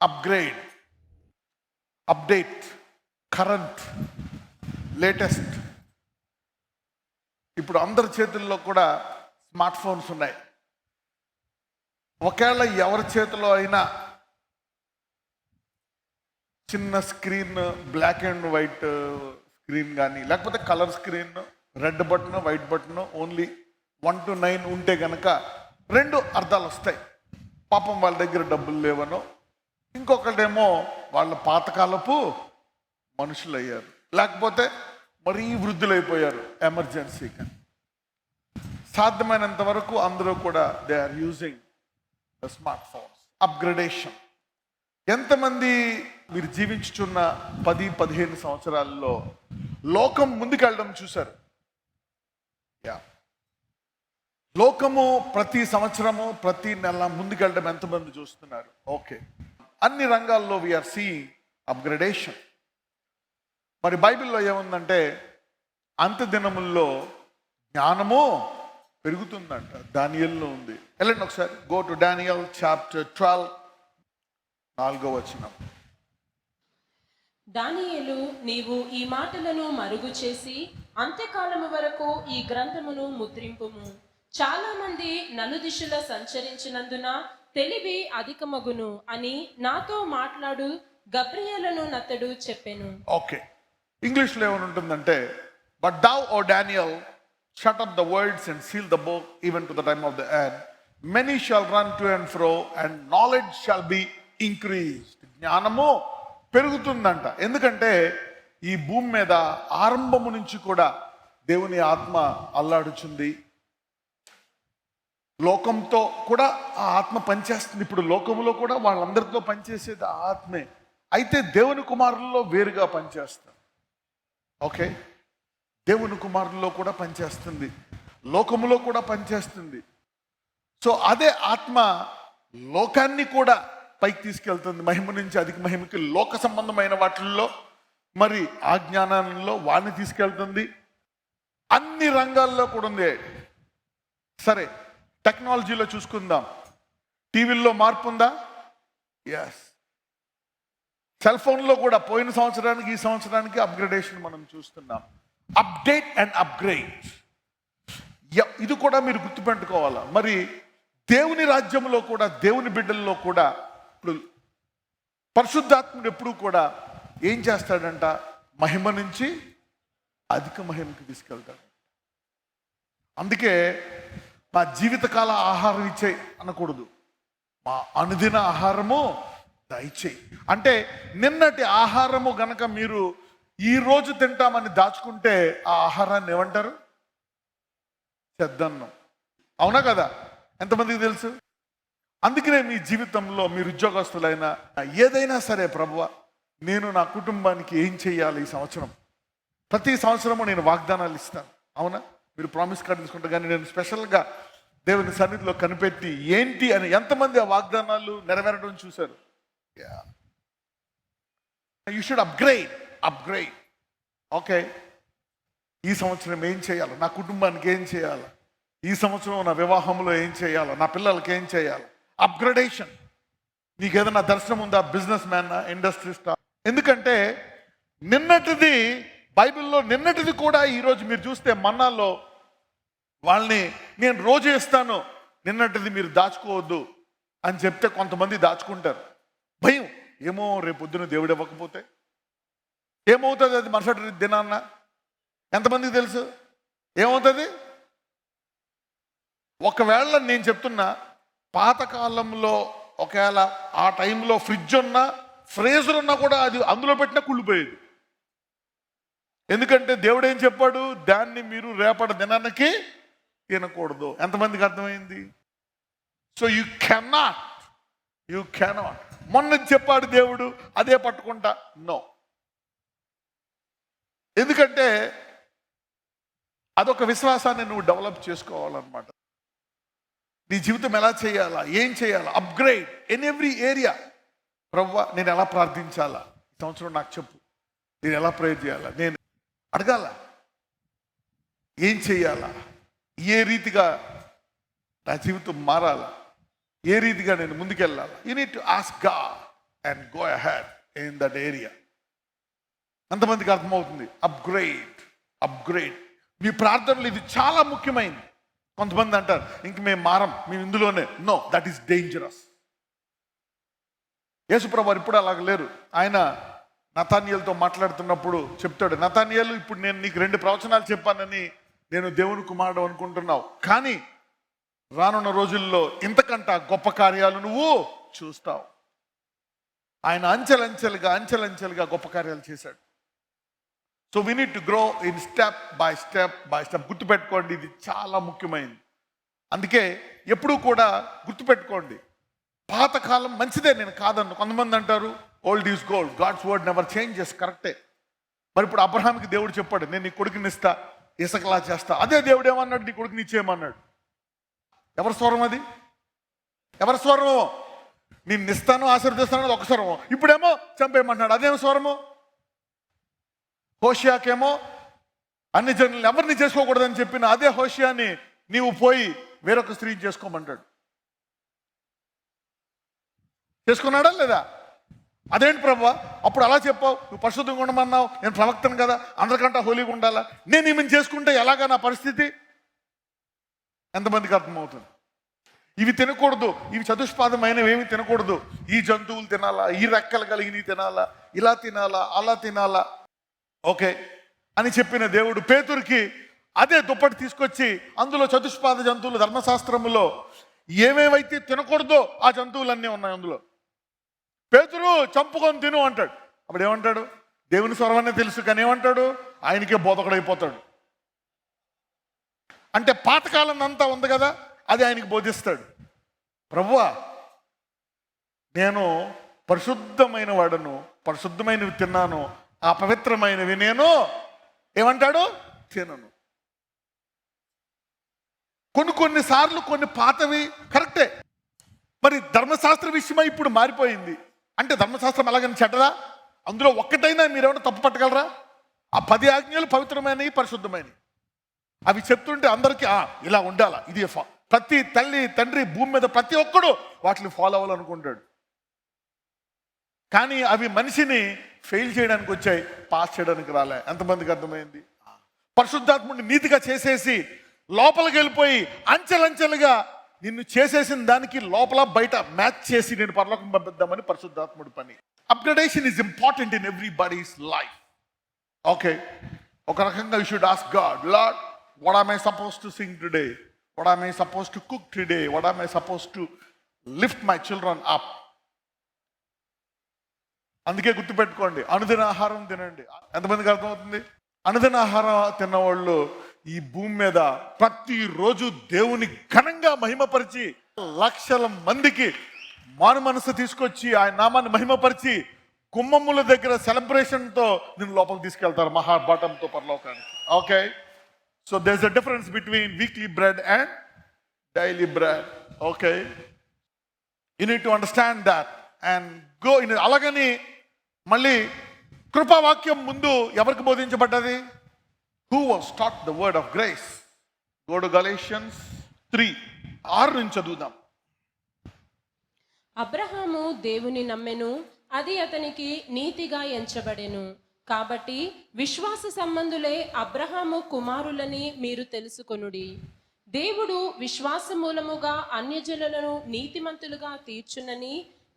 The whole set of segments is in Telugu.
Upgrade, update, current, latest. ఇప్పుడు అందరి చేతుల్లో కూడా స్మార్ట్ ఫోన్స్ ఉన్నాయి. ఒకవేళ ఎవరి చేతిలో అయినా చిన్న screen, black and white screen కానీ, లేకపోతే colour screen, red button, white button, only 1 to 9 ఉంటే కనుక 2 అర్థాలు వస్తాయి. పాపం వాళ్ళ దగ్గర డబ్బులు లేవనో, ఇంకొకటేమో వాళ్ళ పాతకాలపు మనుషులు అయ్యారు, లేకపోతే మరీ వృద్ధులైపోయారు ఎమర్జెన్సీగా. సాధ్యమైనంత వరకు అందరూ కూడా they are using the smart phones. Upgradation. ఎంతమంది మీరు జీవించుచున్న 10-15 సంవత్సరాల్లో లోకం ముందుకెళ్ళడం చూశారు? లోకము ప్రతి సంవత్సరము, ప్రతి నెల ముందుకెళ్ళడం ఎంతమంది చూస్తున్నారు? ఓకే, అన్ని రంగాల్లో వీఆర్ సీయింగ్ అప్గ్రేడేషన్. మరి బైబిల్లో ఏముందంటే అంత్య దినముల్లో జ్ఞానము పెరుగుతుందంట. దానియేలులో ఉంది. వెళ్ళండి ఒకసారి, గో టు డానియల్ చాప్టర్ 12, 4వ వచనం. దానియేలు, నీవు ఈ మాటలను మరుగు చేసి అంత్యకాలము వరకు ఈ గ్రంథమును ముద్రింపుము. చాలా మంది నలుదిశల సంచరించినందున తెలివి అధికమగును అని నాతో మాట్లాడు గబ్రియేలును నతడు చెప్పెను. ఓకే, ఇంగ్లీష్లో ఏమని ఉంటుందంటే, but thou, O Daniel, shut up the words and seal the book even to the time of the end. Many shall run to and fro and knowledge shall be increased. జ్ఞానము పెరుగుతుందంట. ఎందుకంటే ఈ భూమి మీద ఆరంభము నుంచి కూడా దేవుని ఆత్మ అల్లాడుచుంది. లోకంతో కూడా ఆ ఆత్మ పనిచేస్తుంది. ఇప్పుడు లోకంలో కూడా వాళ్ళందరితో పనిచేసేది ఆ ఆత్మే. అయితే దేవుని కుమారుల్లో వేరుగా పనిచేస్తారు. ఓకే, దేవుని కుమారుల్లో కూడా పనిచేస్తుంది, లోకములో కూడా పనిచేస్తుంది. సో అదే ఆత్మ లోకాన్ని కూడా పైకి తీసుకెళ్తుంది, మహిమ నుంచి అధిక మహిమకి. లోక సంబంధమైన వాటిల్లో మరి ఆ జ్ఞానంలో వాడిని తీసుకెళ్తుంది. అన్ని రంగాల్లో కూడా ఉంది. సరే, టెక్నాలజీలో చూసుకుందాం. టీవీల్లో మార్పు ఉందా? ఎస్. సెల్ ఫోన్లో కూడా పోయిన సంవత్సరానికి ఈ సంవత్సరానికి అప్గ్రేడేషన్ మనం చూస్తున్నాం. అప్డేట్ అండ్ అప్గ్రేడ్, ఇది కూడా మీరు గుర్తుపెట్టుకోవాలా. మరి దేవుని రాజ్యంలో కూడా, దేవుని బిడ్డల్లో కూడా ఇప్పుడు పరిశుద్ధాత్ముడు ఎప్పుడు కూడా ఏం చేస్తాడంట? మహిమ నుంచి అధిక మహిమకి తీసుకెళ్తాడు. అందుకే మా జీవితకాల ఆహారం ఇచ్చేయి అనకూడదు, మా అనుదిన ఆహారము దయచేయి. అంటే నిన్నటి ఆహారము గనక మీరు ఈ రోజు తింటామని దాచుకుంటే ఆ ఆహారాన్ని ఏమంటారు? చెద్దన్నం. అవునా కదా? ఎంతమందికి తెలుసు? అందుకనే మీ జీవితంలో మీరు ఉద్యోగస్తులైనా ఏదైనా సరే, ప్రభువా నేను నా కుటుంబానికి ఏం చేయాలి ఈ సంవత్సరం? ప్రతి సంవత్సరము నేను వాగ్దానాలు ఇస్తాను. అవునా? మీరు ప్రామిస్ కార్డు తీసుకుంటారు, కానీ నేను స్పెషల్గా దేవుని సన్నిధిలో కనిపెట్టి ఏంటి అని ఎంతమంది ఆ వాగ్దానాలు నెరవేరడం చూశారు? You should upgrade. ఓకే, ఈ సంవత్సరం ఏం చేయాలి? నా కుటుంబానికి ఏం చేయాలి? ఈ సంవత్సరం నా వివాహంలో ఏం చేయాలి? నా పిల్లలకి ఏం చేయాలి? అప్గ్రేడేషన్. నీకు ఏదైనా దర్శనం ఉందా? బిజినెస్ మ్యాన్, ఇండస్ట్రీస్టా? ఎందుకంటే నిన్నటిది బైబిల్లో, నిన్నటిది కూడా ఈరోజు మీరు చూస్తే మన్నాల్లో వాళ్ళని నేను రోజు ఇస్తాను, నిన్నటిది మీరు దాచుకోవద్దు అని చెప్తే కొంతమంది దాచుకుంటారు. భయం, ఏమో రేపొద్దున దేవుడు ఇవ్వకపోతే ఏమవుతుంది? అది మరుసటి దినాన్న ఎంతమందికి తెలుసు ఏమవుతుంది? ఒకవేళ నేను చెప్తున్నా, పాతకాలంలో ఒకవేళ ఆ టైంలో ఫ్రిడ్జ్ ఉన్నా, ఫ్రీజర్ ఉన్నా కూడా అది అందులో పెట్టినా కుళ్ళిపోయేది. ఎందుకంటే దేవుడు ఏం చెప్పాడు? దాన్ని మీరు రేపటి దినానికి తినకూడదు. ఎంతమందికి అర్థమైంది? So you cannot. మొన్న చెప్పాడు దేవుడు, అదే పట్టుకుంటా? నో. ఎందుకంటే అదొక విశ్వాసాన్ని నువ్వు డెవలప్ చేసుకోవాలన్నమాట. నీ జీవితం ఎలా చేయాలా, ఏం చేయాలా? Upgrade in every area. ప్రభువా నేను ఎలా ప్రార్థించాలా ఈ సంవత్సరం నాకు చెప్పు, నేను ఎలా ప్రేయర్ చేయాలా, నేను అడగాల, ఏం చేయాలా, ఏ రీతిగా నా జీవితం మారాలా, ఏ రీతిగా నేను ముందుకెళ్ళాలా? You need to ask God. And go ahead in that area. ఎంతమందికి అర్థమవుతుంది? అప్గ్రేడ్. మీ ప్రార్థనలు ఇది చాలా ముఖ్యమైనది. కొంతమంది అంటారు ఇంక మేము మారం, మేము ఇందులోనే. No, that is dangerous. యేసుప్రభు వారు ఇప్పుడు అలాగ లేరు. ఆయన నతానియేలుతో మాట్లాడుతున్నప్పుడు చెప్తాడు, నతానియేలు, ఇప్పుడు నేను నీకు 2 ప్రవచనాలు చెప్పానని నేను దేవుని కుమారుడు అనుకుంటున్నావు, కానీ రానున్న రోజుల్లో ఇంతకంట గొప్ప కార్యాలు నువ్వు చూస్తావు. ఆయన అంచెలంచెలుగా గొప్ప కార్యాలు చేశాడు. So we need to grow in step by step. గుర్తుపెట్టుకోండి, ఇది చాలా ముఖ్యమైనది. అందుకే ఎప్పుడూ కూడా గుర్తుపెట్టుకోండి, పాతకాలం మంచిదే, నేను కాదన్ను. కొంతమంది అంటారు old is gold, God's word never changes. కరెక్టే. మరి ఇప్పుడు అబ్రహాంకి దేవుడు చెప్పాడు, నేను నీ కొడుకుని ఇస్తా, ఇసకలా చేస్తా. అదే దేవుడు ఏమన్నాడు? నీ కొడుకుని ఇచ్చేయమన్నాడు. ఎవరి స్వరం అది? ఎవరి స్వరము? నేను ఇస్తాను, ఆశీర్వదిస్తాను, ఒక స్వరము. ఇప్పుడేమో చంపేయమంటున్నాడు, అదేమో స్వరము. హోషియాకేమో అన్ని జనులను ఎవరిని చేసుకోకూడదని చెప్పిన అదే హోషియాని నీవు పోయి వేరొక స్త్రీని చేసుకోమంటాడు. చేసుకున్నాడా లేదా? అదేంటి ప్రభువా, అప్పుడు అలా చెప్పావు, నువ్వు పరిశుద్ధంగా ఉండమన్నావు, నేను ప్రవక్తను కదా, అందరికంటే హోలీగా ఉండాలా, నేను ఈమెను చేసుకుంటే ఎలాగా నా పరిస్థితి? ఎంతమందికి అర్థమవుతుంది? ఇవి తినకూడదు, ఇవి చతుష్పాదమైనవి ఏమి తినకూడదు, ఈ జంతువులు తినాలా, ఈ రెక్కలు కలిగినవి తినాలా, ఇలా తినాలా, అలా తినాలా, ఓకే అని చెప్పిన దేవుడు పేతురుకి అదే దుప్పటి తీసుకొచ్చి అందులో చతుష్పాద జంతువులు ధర్మశాస్త్రములో ఏమేమైతే తినకూడదో ఆ జంతువులన్నీ ఉన్నాయి అందులో. పేతురు చంపుకొని తిను అంటాడు. అప్పుడు ఏమంటాడు? దేవుని స్వరమనే తెలుసు, కానీ ఏమంటాడు? ఆయనకే బోధకుడైపోతాడు. అంటే పాతకాలం అంతా ఉంది కదా, అది ఆయనకి బోధిస్తాడు. ప్రభువా, నేను పరిశుద్ధమైన వాడను, పరిశుద్ధమైనవి తిన్నాను, అపవిత్రమైనవి నేను ఏమంటాడు? తినను. కొన్నిసార్లు కొన్ని పాతవి కరెక్టే. మరి ధర్మశాస్త్ర విషయమై ఇప్పుడు మారిపోయింది. అంటే ధర్మశాస్త్రం ఎలాగని చెడ్డదా? అందులో ఒక్కటైనా మీరేమైనా తప్పు పట్టగలరా? ఆ 10 ఆజ్ఞలు పవిత్రమైనవి, పరిశుద్ధమైనవి. అవి చెప్తుంటే అందరికీ ఇలా ఉండాలా, ఇది ప్రతి తల్లి తండ్రి భూమి మీద ప్రతి ఒక్కడు వాటిని ఫాలో అవ్వాలనుకుంటాడు. కానీ అవి మనిషిని ఫెయిల్ చేయడానికి వచ్చాయి, పాస్ చేయడానికి రాలే. ఎంతమందికి అర్థమైంది? పరిశుద్ధాత్ముడిని నీతిగా చేసేసి లోపలికి వెళ్ళిపోయి అంచెలంచెలుగా నిన్ను చేసేసిన దానికి లోపల బయట మ్యాచ్ చేసి నేను పరలోకం పంపిద్దామని పరిశుద్ధాత్ముడి పని. Upgradation is important in everybody's life. Okay, ఒక రకంగా you should ask God, Lord, what am I suppose to sing today, what am I suppose to cook today, what am I suppose to lift my children up. అందుకే గుర్తుపెట్టుకోండి, అనుదిన ఆహారం తినండి. ఎంతమందికి అర్థమవుతుంది? అనుదిన ఆహారం తిన్నవాళ్ళు ఈ భూమి మీద ప్రతిరోజు దేవుని ఘనంగా మహిమపరిచి లక్షల మందికి మారు మనసు తీసుకొచ్చి ఆయన నామాన్ని మహిమపరిచి గుమ్మముల దగ్గర సెలబ్రేషన్తో నేను లోపలికి తీసుకెళ్తారు మహాబాటంతో పరలోకానికి. Okay, so there is a difference between weekly bread and daily bread. Okay, you need to understand that and go in. అలాగని మళ్ళీ కృపావాక్యం ముందు ఎవరికి బోధించబడ్డది? Who was taught the word of grace? Go to Galatians 3:6 నుంచి చదువుదాం. అబ్రహాము దేవుని నమ్మెను, అది అతనికి నీతిగా ఎంచబడెను. కాబట్టి విశ్వాస సంబంధులే అబ్రహాము కుమారులని మీరు తెలుసుకొనుడి. దేవుడు విశ్వాస మూలముగా అన్యజనులను నీతిమంతులుగా తీర్చునని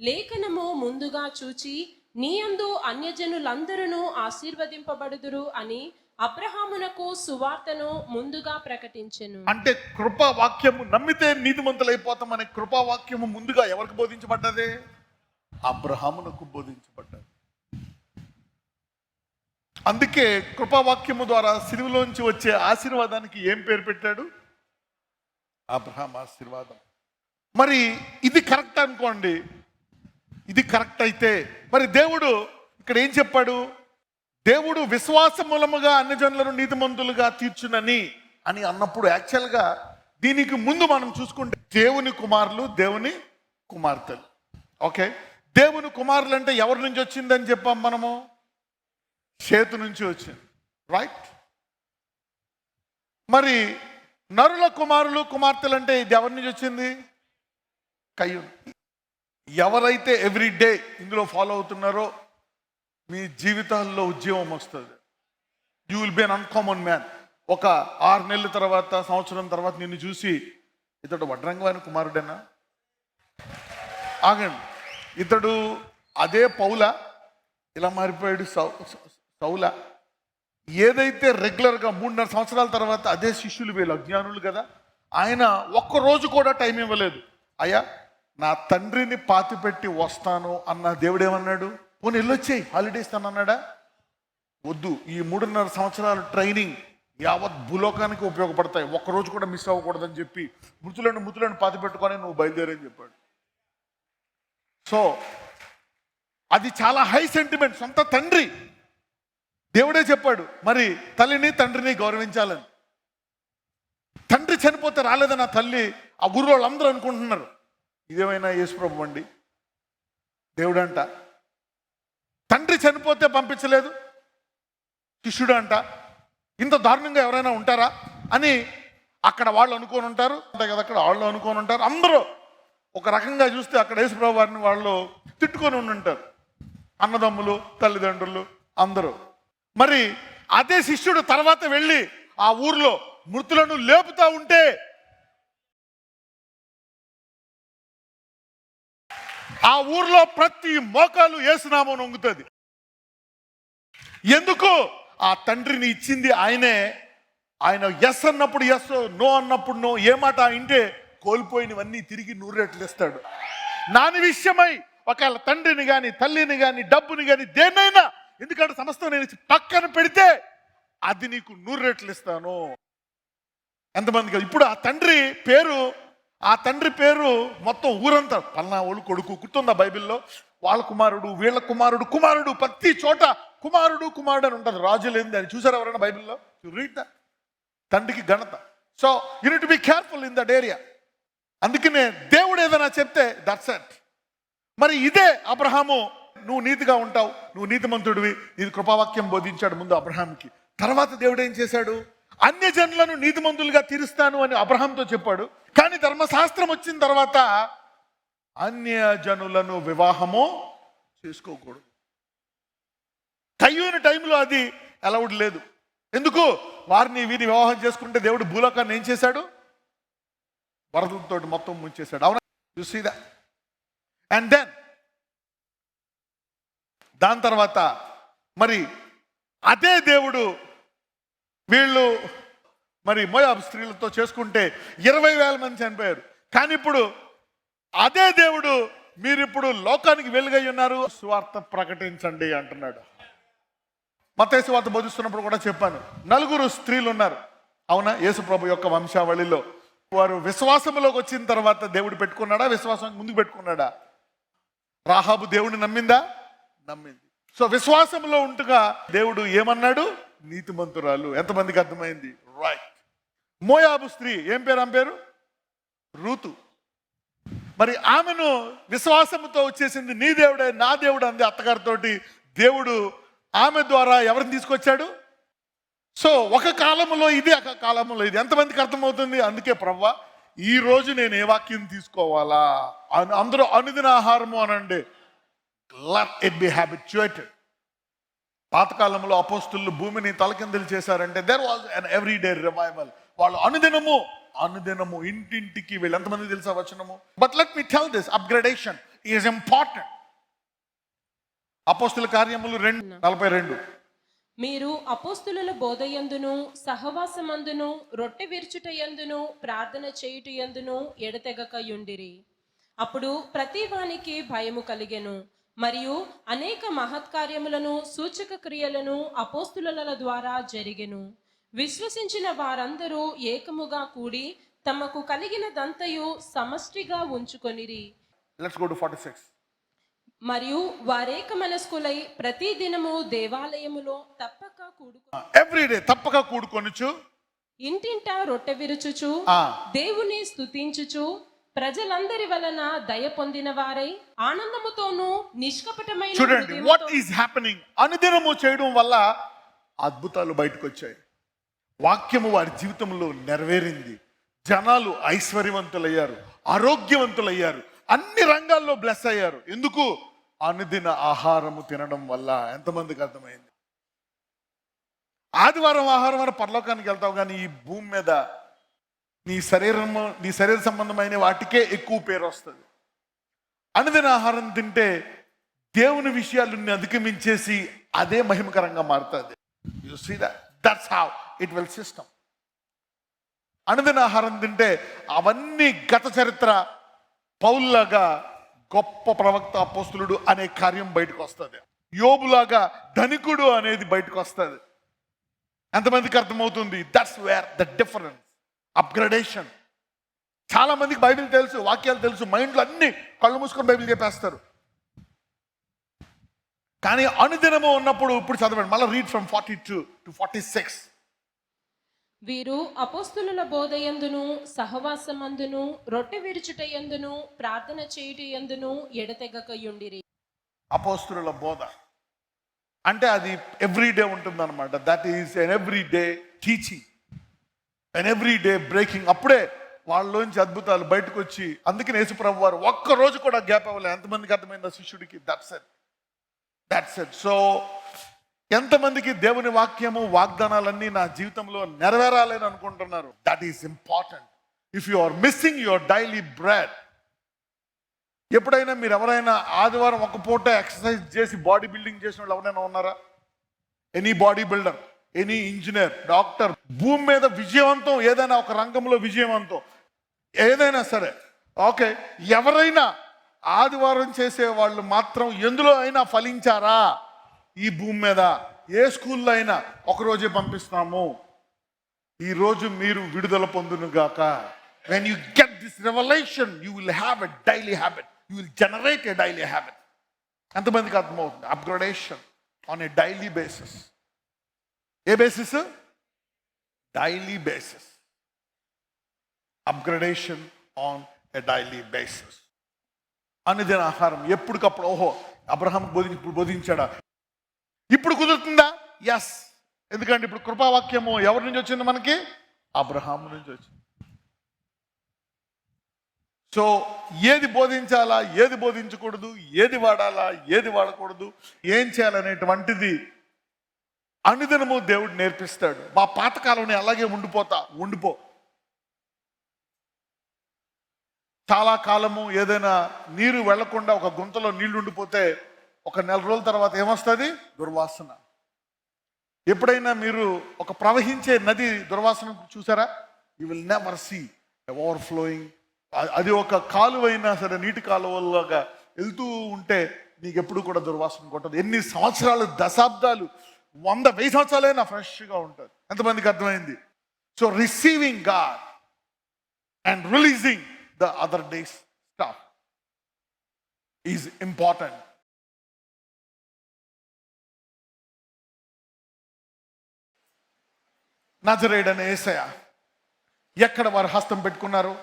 లేఖనము ముందుగా చూచి నీయందు అన్యజనులందరూ ఆశీర్వదింపబడుదురు అని అబ్రహామునకు సువార్తను ముందుగా ప్రకటించెను. అంటే కృపావాక్యము నమ్మితే నీతిమంతులైపోతామనే కృపావాక్యము ముందుగా ఎవరికి బోధించబడ్డది? అబ్రహామునకు బోధించబడ్డది. అందుకే కృపావాక్యము ద్వారా సిలువలోంచి వచ్చే ఆశీర్వాదానికి ఏం పేరు పెట్టాడు? అబ్రహాం ఆశీర్వాదం. మరి ఇది కరెక్ట్ అనుకోండి, ఇది కరెక్ట్ అయితే మరి దేవుడు ఇక్కడ ఏం చెప్పాడు? దేవుడు విశ్వాస మూలముగా అన్ని జనులను నీతిమంతులుగా తీర్చునని అని అన్నప్పుడు యాక్చువల్గా దీనికి ముందు మనం చూసుకుంటే దేవుని కుమారులు, దేవుని కుమార్తెలు. ఓకే, దేవుని కుమారులు అంటే ఎవరి నుంచి వచ్చిందని చెప్పాం మనము? షేతు నుంచి వచ్చింది, రైట్? మరి నరుల కుమారులు కుమార్తెలు అంటే ఇది ఎవరి నుంచి వచ్చింది? కయ్యూను. ఎవరైతే ఎవ్రీ డే ఇందులో ఫాలో అవుతున్నారో మీ జీవితాల్లో ఉద్యమం వస్తుంది. You will be an uncommon man. ఒక 6 నెలల తర్వాత, సంవత్సరం తర్వాత నిన్ను చూసి ఇతడు వడ్రంగవాని కుమారుడేనా? ఆగండి, ఇతడు అదే పౌల ఇలా మారిపోయాడు సౌల. ఏదైతే రెగ్యులర్గా 3.5 సంవత్సరాల తర్వాత అదే శిష్యులు వీళ్ళు అజ్ఞానులు కదా, ఆయన ఒక్కరోజు కూడా టైం ఇవ్వలేదు. అయ్యా నా తండ్రిని పాతిపెట్టి వస్తాను అన్న దేవుడు ఏమన్నాడు? పోనీ వెళ్ళొచ్చేయి, హాలిడేస్ అన్నాడా? వద్దు, ఈ 3.5 సంవత్సరాల ట్రైనింగ్ యావత్ భూలోకానికి ఉపయోగపడతాయి, ఒక్కరోజు కూడా మిస్ అవ్వకూడదని చెప్పి మృతులను పాతిపెట్టుకొని నువ్వు బయలుదేరని చెప్పాడు. సో అది చాలా హై సెంటిమెంట్. సొంత తండ్రి, దేవుడే చెప్పాడు మరి తల్లిని తండ్రిని గౌరవించాలని. తండ్రి చనిపోతే రాలేదని ఆ తల్లి, ఆ ఊరు వాళ్ళందరూ అనుకుంటున్నారు ఇదేమైనా యేసుప్రభు అండి దేవుడు అంట. తండ్రి చనిపోతే పంపించలేదు శిష్యుడు అంట. ఇంత దారుణంగా ఎవరైనా ఉంటారా అని అక్కడ వాళ్ళు అనుకొని ఉంటారు, అంతే కదా, అక్కడ వాళ్ళు అనుకొని ఉంటారు. అందరూ ఒక రకంగా చూస్తే అక్కడ యేసుప్రభు వారిని వాళ్ళు తిట్టుకొని ఉంటారు, అన్నదమ్ములు, తల్లిదండ్రులు అందరూ. మరి అదే శిష్యుడు తర్వాత వెళ్ళి ఆ ఊర్లో మృతులను లేపుతా ఉంటే ఆ ఊర్లో ప్రతి మోకాలు యేసునామం వంగుతుంది. ఎందుకు? ఆ తండ్రిని ఇచ్చింది ఆయనే. ఆయన ఎస్ అన్నప్పుడు ఎస్, నో అన్నప్పుడు నో. ఏ మాట ఇంటే కోల్పోయినవన్నీ తిరిగి 100 రెట్లు ఇస్తాడు. నాని విషయమై ఒకవేళ తండ్రిని కానీ, తల్లిని కానీ, డబ్బుని కానీ, దేన్నైనా, ఎందుకంటే సమస్తం నేను పక్కన పెడితే అది నీకు 100 రెట్లు ఇస్తాను. ఎంతమంది? ఇప్పుడు ఆ తండ్రి పేరు మొత్తం ఊరంతా పల్నా వాళ్ళు కొడుకు గుర్తుందా బైబిల్లో? వాళ్ళ కుమారుడు, వీళ్ళ కుమారుడు, ప్రతి చోట కుమారుడు అని ఉంటుంది. రాజు లేనిది అని చూసారు ఎవరైనా బైబిల్లో? Read the. తండ్రికి ఘనత. So you need to be careful in that area. అందుకనే దేవుడు ఏదైనా చెప్తే దట్స్ ఇట్. మరి ఇదే అబ్రహాము, నువ్వు నీతిగా ఉంటావు, నువ్వు నీతిమంతుడివి, నీది కృపావాక్యం బోధించాడు ముందు అబ్రహాంకి. తర్వాత దేవుడు ఏం చేశాడు? అన్యజనులను నీతిమంతులుగా తీరుస్తాను అని అబ్రహాంతో చెప్పాడు. కానీ ధర్మశాస్త్రం వచ్చిన తర్వాత అన్యజనులను వివాహము చేసుకోకూడదు. కయ్యూని టైంలో అది అలౌడ్ లేదు. ఎందుకు? వారిని వీరిని వివాహం చేసుకుంటే దేవుడు భూలోకాన్ని ఏం చేశాడు? వరదలతో మొత్తం ముంచేశాడు. అవునా? You see that. And then దాని తర్వాత మరి అదే దేవుడు వీళ్ళు మరి మోయాబు స్త్రీలతో చేసుకుంటే 20,000 మంది చనిపోయారు. కానీ ఇప్పుడు అదే దేవుడు మీరిప్పుడు లోకానికి వెలుగై ఉన్నారు, సువార్త ప్రకటించండి అంటున్నాడు. మత్తయి సువార్త బోధిస్తున్నప్పుడు కూడా చెప్పాను, 4 స్త్రీలు ఉన్నారు. అవునా? యేసుప్రభు యొక్క వంశావళిలో వారు విశ్వాసంలోకి వచ్చిన తర్వాత దేవుడు పెట్టుకున్నాడా? విశ్వాసం ముందుకు పెట్టుకున్నాడా? రాహాబు దేవుడిని నమ్మిందా? నమ్మింది. సో విశ్వాసంలో ఉంటుగా దేవుడు ఏమన్నాడు? నీతిమంతురాలు. ఎంతమందికి అర్థమైంది? రైట్. మోయాబు స్త్రీ ఏం పేరు? ఆమె పేరు రూతు. మరి ఆమెను విశ్వాసంతో వచ్చేసింది. నీ దేవుడే నా దేవుడు అంది అత్తగారితోటి. దేవుడు ఆమె ద్వారా ఎవరిని తీసుకొచ్చాడు? సో ఒక కాలంలో ఇది, ఒక కాలంలో ఇది. ఎంతమందికి అర్థమవుతుంది? అందుకే ప్రవ్వా ఈ రోజు నేను ఏ వాక్యం తీసుకోవాలా? అందరూ అనుదిన ఆహారము అనండి. Let it be habituated. పాతకాలంలో అపోస్తులు భూమిని తలకిందులు చేశారంటే there was an everyday revival. వాళ్ళు అనుదినము ఇంటింటికి వీళ్ళు. ఎంతమంది తెలుసా వచనము? But let me tell this, upgradation is important. అపోస్తుల కార్యములు 2:42. మీరు అపోస్తుల బోధయందును, సహవాసమందును, రొట్టె విరుచుటయందును, ప్రార్థన చేయుటయందును ఎడతెగకయుండిరి. అప్పుడు ప్రతి వానికి భయము కలిగెను. మరియు అనేక మహత్కార్యములను, సూచక క్రియలను అపోస్తుల ద్వారా జరిగెను. విశ్వసించిన వారందరూ ఏకముగా కూడి తమకు కలిగినదంతయు సమష్టిగా ఉంచుకొనిరి. Let's go to 46. మరియు వారేక మనస్కులై ప్రతి దినము దేవాలయములో తప్పక ఎవ్రీడే తప్పక కూడుకొనుచు, ఇంటింటా రొట్టె విరుచుచు, దేవుని స్తుతించుచు, ప్రజలందరి వలన దయ పొందిన వారై ఆనందముతోనూ నిష్కపటమైన. చూడండి వాట్ ఈస్ హ్యాపెనింగ్. అనుదినము చేయడం వల్ల అద్భుతాలు బయటకు వచ్చాయి. వాక్యము వారి జీవితంలో నెరవేరింది. జనాలు ఐశ్వర్యవంతులయ్యారు, ఆరోగ్యవంతులయ్యారు, అన్ని రంగాల్లో బ్లెస్ అయ్యారు. ఎందుకు? అనుదిన ఆహారము తినడం వల్ల. ఎంతమందికి అర్థమైంది? ఆదివారం ఆహారం వల్ల పరలోకానికి వెళ్తావు, కానీ ఈ భూమి మీద నీ శరీర సంబంధమైన వాటికే ఎక్కువ పేరు వస్తుంది. అనుదిన ఆహారం తింటే దేవుని విషయాలను అధిగమించేసి అదే మహిమకరంగా మారుతుంది. You see that's how it will system. అనుదిన ఆహారం తింటే అవన్నీ గత చరిత్ర పౌల్లాగా గొప్ప ప్రవక్త అపోస్తులుడు అనే కార్యం బయటకు వస్తుంది. యోబులాగా ధనికుడు అనేది బయటకు వస్తుంది. ఎంతమందికి అర్థమవుతుంది? That's where the difference, upgradation. చాలా మందికి బైబిల్ తెలుసు, వాక్యాలు తెలుసు, మైండ్లో అన్ని కళ్ళు మూసుకొని బైబిల్ చెప్పేస్తారు. కానీ అనుదినము ఉన్నప్పుడు ఇప్పుడు చదవండి, మళ్ళీ రీడ్ ఫ్రమ్ 42 to 46. వీరు అపోస్తులుల బోధయందును సహవాసమందును రొట్టె విరుచుటయందును ప్రార్థన చేయుటయందును ఎడతెగకయుండిరి. అపోస్తులుల బోధ అంటే అది ఎవ్రీడే ఉంటుంది అనమాట. That is an everyday teaching, an everyday breaking. అప్పుడే వాళ్ళలోంచి అద్భుతాలు బయటకు వచ్చి, అందుకని యేసుప్రభు వారు ఒక్క రోజు కూడా గ్యాప్ అవ్వలేదు. ఎంతమందికి అర్థమైందా శిష్యుడికి? That's it. సో ఎంతమందికి దేవుని వాక్యము వాగ్దానాలన్నీ నా జీవితంలో నెరవేరాలని అనుకుంటున్నారు? That is important. If you are missing your daily bread. ఎప్పుడైనా మీరు ఎవరైనా ఆదివారం ఒక పూట ఎక్సర్సైజ్ చేసి బాడీ బిల్డింగ్ చేసిన వాళ్ళు ఎవరైనా ఉన్నారా? Any body builder, any engineer, doctor, భూమి మీద విజయవంతం, ఏదైనా ఒక రంగంలో విజయవంతం, ఏదైనా సరే ఓకే, ఎవరైనా ఆదివారం చేసే వాళ్ళు మాత్రం ఎందులో అయినా ఫలించారా? ఈ భూమి మీద ఏ స్కూల్లో అయినా ఒకరోజే పంపిస్తాము, ఈరోజు మీరు విడుదల పొందునుగాక. When you get this revelation, you will have a daily habit. You will generate a daily habit. ఎంతమందికి అర్థమవుతుంది? Upgradation on a daily basis. A basis? Daily basis. Upgradation on a daily basis. అనుదిన ఆహారం ఎప్పటికప్పుడు. ఓహో, అబ్రహాం బోధించాడా? ఇప్పుడు కుదురుతుందా? ఎస్. ఎందుకంటే ఇప్పుడు కృపావాక్యము ఎవరి నుంచి వచ్చింది మనకి? అబ్రహాం నుంచి వచ్చింది. సో ఏది బోధించాలా, ఏది బోధించకూడదు, ఏది వాడాలా, ఏది వాడకూడదు, ఏం చేయాలనేటువంటిది అనుదినము దేవుడు నేర్పిస్తాడు. మా పాతకాలం అలాగే ఉండిపో. చాలా కాలము ఏదైనా నీరు వెళ్లకుండా ఒక గుంతలో నీళ్లు ఉండిపోతే ఒక నెల రోజుల తర్వాత ఏమొస్తుంది? దుర్వాసన. ఎప్పుడైనా మీరు ఒక ప్రవహించే నది దుర్వాసన చూసారా? You will never see overflowing. అది ఒక కాలువైనా సరే, నీటి కాలువలాగా వెళ్తూ ఉంటే నీకు ఎప్పుడు కూడా దుర్వాసన కొట్టదు. ఎన్ని సంవత్సరాలు, దశాబ్దాలు, 100-1000 సంవత్సరాలైనా ఫ్రెష్గా ఉంటుంది. ఎంతమందికి అర్థమైంది? So receiving God and releasing the other day's stuff is important. నజరేయుడైన యేసయ్య ఎక్కడ వారు హస్తం పెట్టుకున్నారు,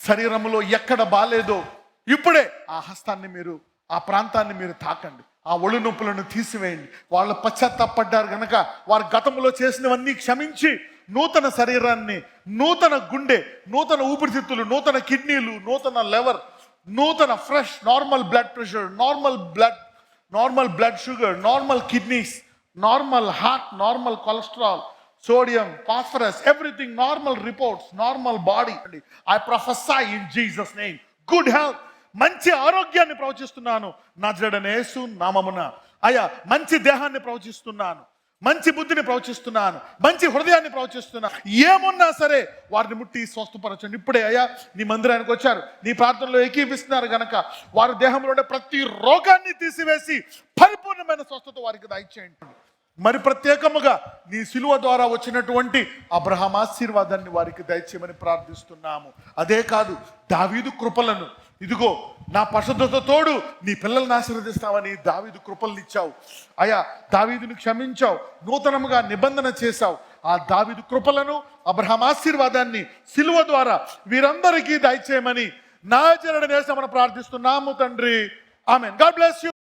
శరీరంలో ఎక్కడ బాలేదో ఇప్పుడే ఆ హస్తాన్ని మీరు, ఆ ప్రాంతాన్ని మీరు తాకండి. ఆ ఒళ్ళు నొప్పులను తీసివేయండి. వాళ్ళు పశ్చాత్తాపడ్డారు కనుక వారు గతంలో చేసినవన్నీ క్షమించి నూతన శరీరాన్ని, నూతన గుండె, నూతన ఊపిరితిత్తులు, నూతన కిడ్నీలు, నూతన లివర్, నూతన fresh normal blood pressure, normal blood sugar, normal kidneys, normal heart, normal cholesterol, sodium, phosphorus, everything normal reports, normal body. I prophesy in Jesus name good health. మంచి ఆరోగ్యాన్ని ప్రవచిస్తున్నాను నజరేయుడైన యేసు నామమున. అయ్యా, మంచి దేహాన్ని ప్రవచిస్తున్నాను, మంచి బుద్ధిని ప్రవచిస్తున్నాను, మంచి హృదయాన్ని ప్రవచిస్తున్నాను. ఏమున్నా సరే వారిని ముట్టి స్వస్థపరచండి. ఇప్పుడే అయ్యా నీ మందిరానికి వచ్చారు, నీ ప్రార్థనలో ఏకీపిస్తున్నారు కనుక వారి దేహంలో ఉండే ప్రతి రోగాన్ని తీసివేసి పరిపూర్ణమైన స్వస్థత వారికి దయచేయండి. మరి ప్రత్యేకముగా నీ శిలువ ద్వారా వచ్చినటువంటి అబ్రహాం ఆశీర్వాదాన్ని వారికి దయచేయమని ప్రార్థిస్తున్నాము. అదే కాదు, దావీదు కృపలను, ఇదిగో నా పరిశుద్ధత తోడు నీ పిల్లల్ని ఆశీర్వదిస్తావని దావీదు కృపలను ఇచ్చావు. అయ్యా, దావీదుని క్షమించావు, నూతనముగా నిబంధన చేశావు. ఆ దావీదు కృపలను, అబ్రహాం ఆశీర్వాదాన్ని శిలువ ద్వారా వీరందరికీ దయచేయమని నజరేయుడైన యేసు నామమున ప్రార్థిస్తున్నాము తండ్రి. ఆమేన్. God bless you.